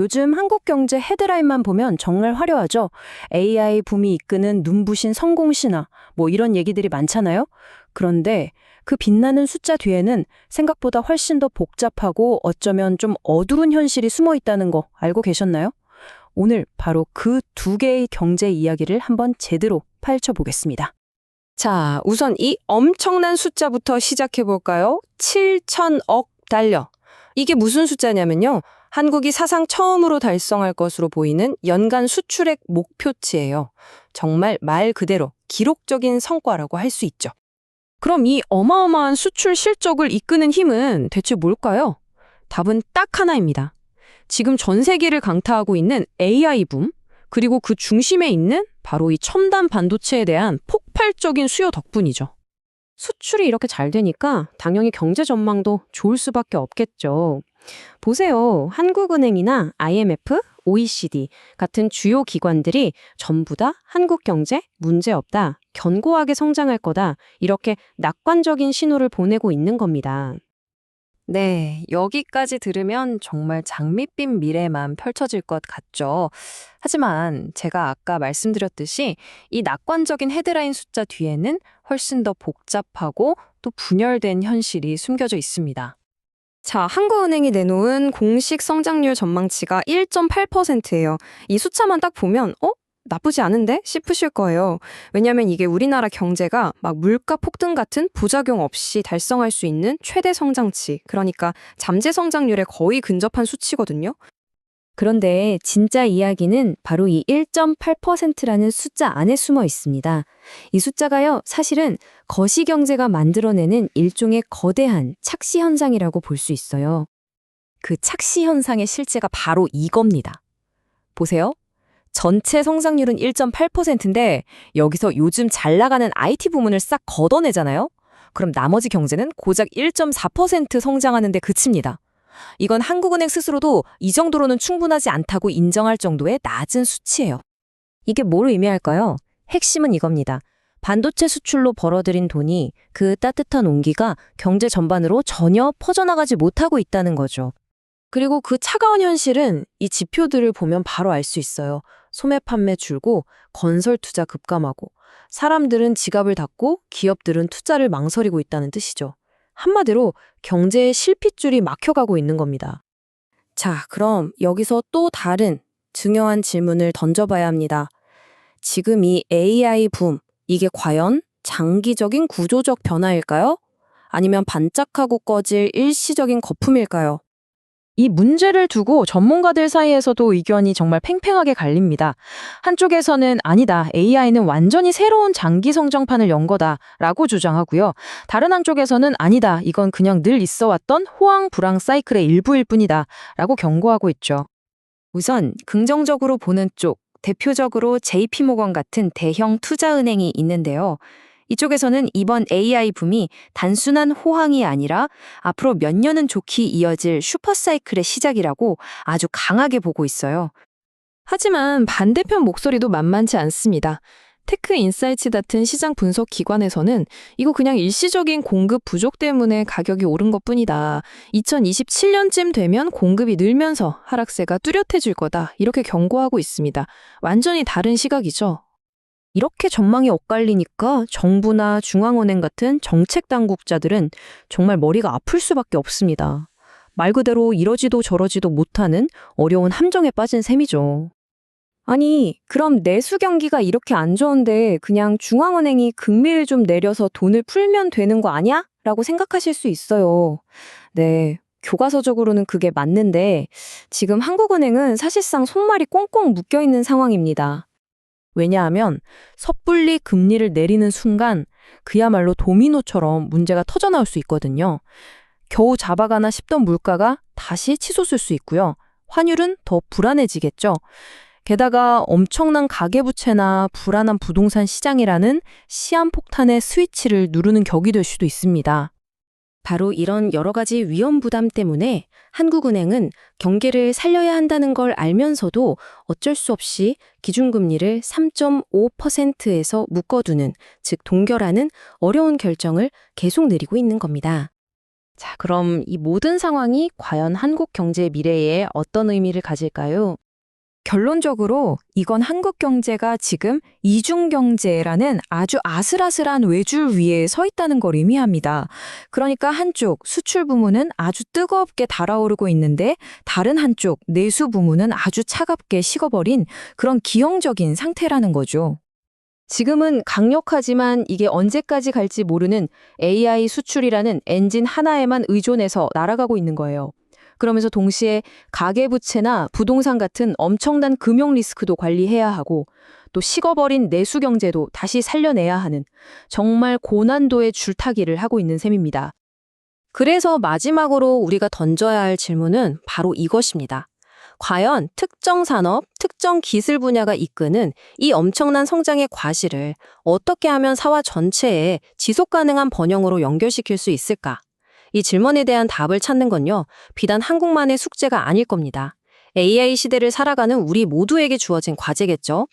요즘 한국 경제 헤드라인만 보면 정말 화려하죠. AI 붐이 이끄는 눈부신 성공 신화, 뭐 이런 얘기들이 많잖아요. 그런데 그 빛나는 숫자 뒤에는 생각보다 훨씬 더 복잡하고 어쩌면 좀 어두운 현실이 숨어 있다는 거 알고 계셨나요? 오늘 바로 그 두 개의 경제 이야기를 한번 제대로 파헤쳐 보겠습니다. 자, 우선 이 엄청난 숫자부터 시작해 볼까요? 7천억 달러. 이게 무슨 숫자냐면요. 한국이 사상 처음으로 달성할 것으로 보이는 연간 수출액 목표치예요. 정말 말 그대로 기록적인 성과라고 할 수 있죠. 그럼 이 어마어마한 수출 실적을 이끄는 힘은 대체 뭘까요? 답은 딱 하나입니다. 지금 전 세계를 강타하고 있는 AI 붐, 그리고 그 중심에 있는 바로 이 첨단 반도체에 대한 폭발적인 수요 덕분이죠. 수출이 이렇게 잘 되니까 당연히 경제 전망도 좋을 수밖에 없겠죠. 보세요. 한국은행이나 IMF, OECD 같은 주요 기관들이 전부 다 한국 경제 문제없다, 견고하게 성장할 거다, 이렇게 낙관적인 신호를 보내고 있는 겁니다. 네, 여기까지 들으면 정말 장밋빛 미래만 펼쳐질 것 같죠. 하지만 제가 아까 말씀드렸듯이 이 낙관적인 헤드라인 숫자 뒤에는 훨씬 더 복잡하고 또 분열된 현실이 숨겨져 있습니다. 자, 한국은행이 내놓은 공식 성장률 전망치가 1.8%예요. 이 숫자만 딱 보면 나쁘지 않은데? 싶으실 거예요. 왜냐하면 이게 우리나라 경제가 막 물가 폭등 같은 부작용 없이 달성할 수 있는 최대 성장치, 그러니까 잠재 성장률에 거의 근접한 수치거든요. 그런데 진짜 이야기는 바로 이 1.8%라는 숫자 안에 숨어 있습니다. 이 숫자가요, 사실은 거시경제가 만들어내는 일종의 거대한 착시 현상이라고 볼 수 있어요. 그 착시 현상의 실제가 바로 이겁니다. 보세요. 전체 성장률은 1.8%인데 여기서 요즘 잘 나가는 IT 부문을 싹 걷어내잖아요? 그럼 나머지 경제는 고작 1.4% 성장하는 데 그칩니다. 이건 한국은행 스스로도 이 정도로는 충분하지 않다고 인정할 정도의 낮은 수치예요. 이게 뭘 의미할까요? 핵심은 이겁니다. 반도체 수출로 벌어들인 돈이 그 따뜻한 온기가 경제 전반으로 전혀 퍼져나가지 못하고 있다는 거죠. 그리고 그 차가운 현실은 이 지표들을 보면 바로 알 수 있어요. 소매 판매 줄고 건설 투자 급감하고 사람들은 지갑을 닫고 기업들은 투자를 망설이고 있다는 뜻이죠. 한마디로 경제의 실핏줄이 막혀가고 있는 겁니다. 자, 그럼 여기서 또 다른 중요한 질문을 던져봐야 합니다. 지금 이 AI 붐, 이게 과연 장기적인 구조적 변화일까요? 아니면 반짝하고 꺼질 일시적인 거품일까요? 이 문제를 두고 전문가들 사이에서도 의견이 정말 팽팽하게 갈립니다. 한쪽에서는 아니다, AI는 완전히 새로운 장기 성장판을 연 거다라고 주장하고요. 다른 한쪽에서는 아니다, 이건 그냥 늘 있어 왔던 호황-불황 사이클의 일부일 뿐이다라고 경고하고 있죠. 우선 긍정적으로 보는 쪽, 대표적으로 JP모건 같은 대형 투자은행이 있는데요. 이쪽에서는 이번 AI 붐이 단순한 호황이 아니라 앞으로 몇 년은 좋게 이어질 슈퍼사이클의 시작이라고 아주 강하게 보고 있어요. 하지만 반대편 목소리도 만만치 않습니다. 테크인사이츠 같은 시장 분석 기관에서는 이거 그냥 일시적인 공급 부족 때문에 가격이 오른 것뿐이다. 2027년쯤 되면 공급이 늘면서 하락세가 뚜렷해질 거다. 이렇게 경고하고 있습니다. 완전히 다른 시각이죠. 이렇게 전망이 엇갈리니까 정부나 중앙은행 같은 정책 당국자들은 정말 머리가 아플 수밖에 없습니다. 말 그대로 이러지도 저러지도 못하는 어려운 함정에 빠진 셈이죠. 아니, 그럼 내수 경기가 이렇게 안 좋은데 그냥 중앙은행이 금리를 좀 내려서 돈을 풀면 되는 거 아니야? 라고 생각하실 수 있어요. 네, 교과서적으로는 그게 맞는데 지금 한국은행은 사실상 손발이 꽁꽁 묶여 있는 상황입니다. 왜냐하면 섣불리 금리를 내리는 순간 그야말로 도미노처럼 문제가 터져나올 수 있거든요. 겨우 잡아가나 싶던 물가가 다시 치솟을 수 있고요. 환율은 더 불안해지겠죠. 게다가 엄청난 가계부채나 불안한 부동산 시장이라는 시한폭탄의 스위치를 누르는 격이 될 수도 있습니다. 바로 이런 여러 가지 위험 부담 때문에 한국은행은 경기를 살려야 한다는 걸 알면서도 어쩔 수 없이 기준금리를 3.5%에서 묶어두는, 즉 동결하는 어려운 결정을 계속 내리고 있는 겁니다. 자, 그럼 이 모든 상황이 과연 한국 경제의 미래에 어떤 의미를 가질까요? 결론적으로 이건 한국 경제가 지금 이중경제라는 아주 아슬아슬한 외줄 위에 서 있다는 걸 의미합니다. 그러니까 한쪽 수출 부문은 아주 뜨겁게 달아오르고 있는데 다른 한쪽 내수 부문은 아주 차갑게 식어버린 그런 기형적인 상태라는 거죠. 지금은 강력하지만 이게 언제까지 갈지 모르는 AI 수출이라는 엔진 하나에만 의존해서 날아가고 있는 거예요. 그러면서 동시에 가계부채나 부동산 같은 엄청난 금융 리스크도 관리해야 하고 또 식어버린 내수 경제도 다시 살려내야 하는 정말 고난도의 줄타기를 하고 있는 셈입니다. 그래서 마지막으로 우리가 던져야 할 질문은 바로 이것입니다. 과연 특정 산업, 특정 기술 분야가 이끄는 이 엄청난 성장의 과실을 어떻게 하면 사회 전체에 지속 가능한 번영으로 연결시킬 수 있을까? 이 질문에 대한 답을 찾는 건요, 비단 한국만의 숙제가 아닐 겁니다. AI 시대를 살아가는 우리 모두에게 주어진 과제겠죠.